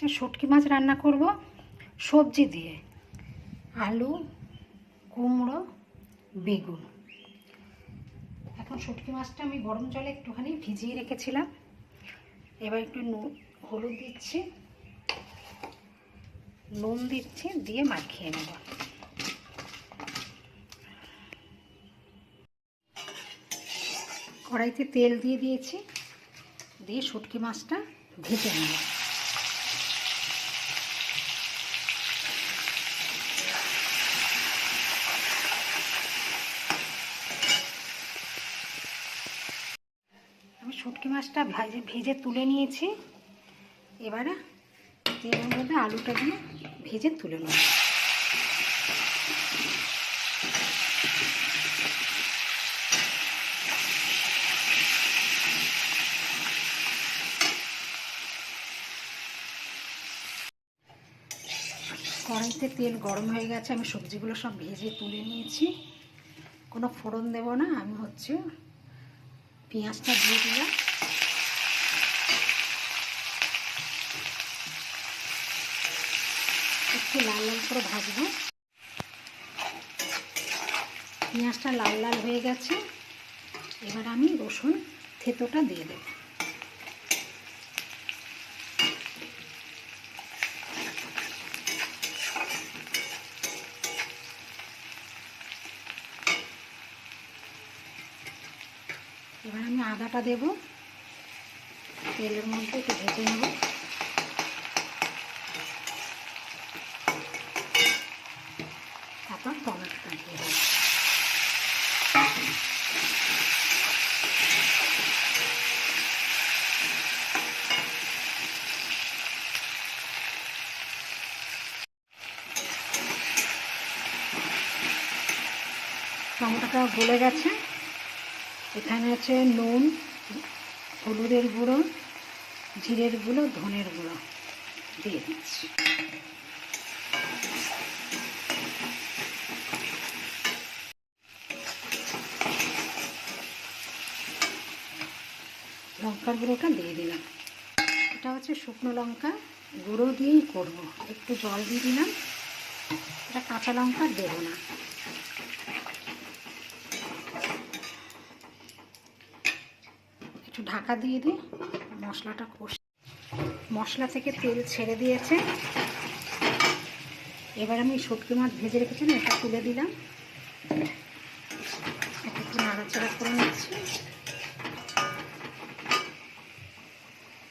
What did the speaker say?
হচ্ছে শুটকি মাছ রান্না করব সবজি দিয়ে, আলু, কুমড়ো, বেগুন। এখন শুটকি মাছটা আমি গরম জলে একটুখানি ভিজিয়ে রেখেছিলাম। এবার একটু হলুদ দিচ্ছি, নুন দিচ্ছি, দিয়ে মাখিয়ে নেব। কড়াইতে তেল দিয়ে দিয়েছি, দিয়ে শুটকি মাছটা ভেজে নেব। আমি শুটকি মাছটা ভেজে তুলে নিয়েছি। এবারে তেলের মধ্যে আলুটা দিয়ে ভেজে তুলে নেব। কড়াইতে তেল গরম হয়ে গেছে, আমি সবজিগুলো সব ভেজে তুলে নিয়েছি। কোনো ফোড়ন দেব না, আমি হচ্ছে পেঁয়াজটা দিয়ে দিলাম। একটু লাল লাল করে ভাজবো। পেঁয়াজটা লাল লাল হয়ে গেছে, এবার আমি রসুন থেঁতোটা দিয়ে দেব। এবার আমি আদাটা দেব, তেলের মধ্যে একটু ভেজে নেব। তারপর টমেটোটা দিয়ে দেব। টমেটোটা গলে গেছে। এখানে আছে নুন, হলুদের গুঁড়ো, জিরের গুঁড়ো, ধনের গুঁড়ো দিয়ে দিচ্ছি। লঙ্কার গুঁড়োটা দিয়ে দিলাম। এটা হচ্ছে শুকনো লঙ্কা গুঁড়ো দিয়েই করব। একটু জল দিয়ে দিলাম, এটা কাঁচা লঙ্কা দেবো না। একটু ঢাকা দিয়ে দিই, মশলাটা কষে। মশলা থেকে তেল ছেড়ে দিয়েছে। এবার আমি শুটকি মাছ ভেজে রেখেছিলাম, এটা তুলে দিলাম। একটু নাড়াচাড়া করে নিচ্ছি।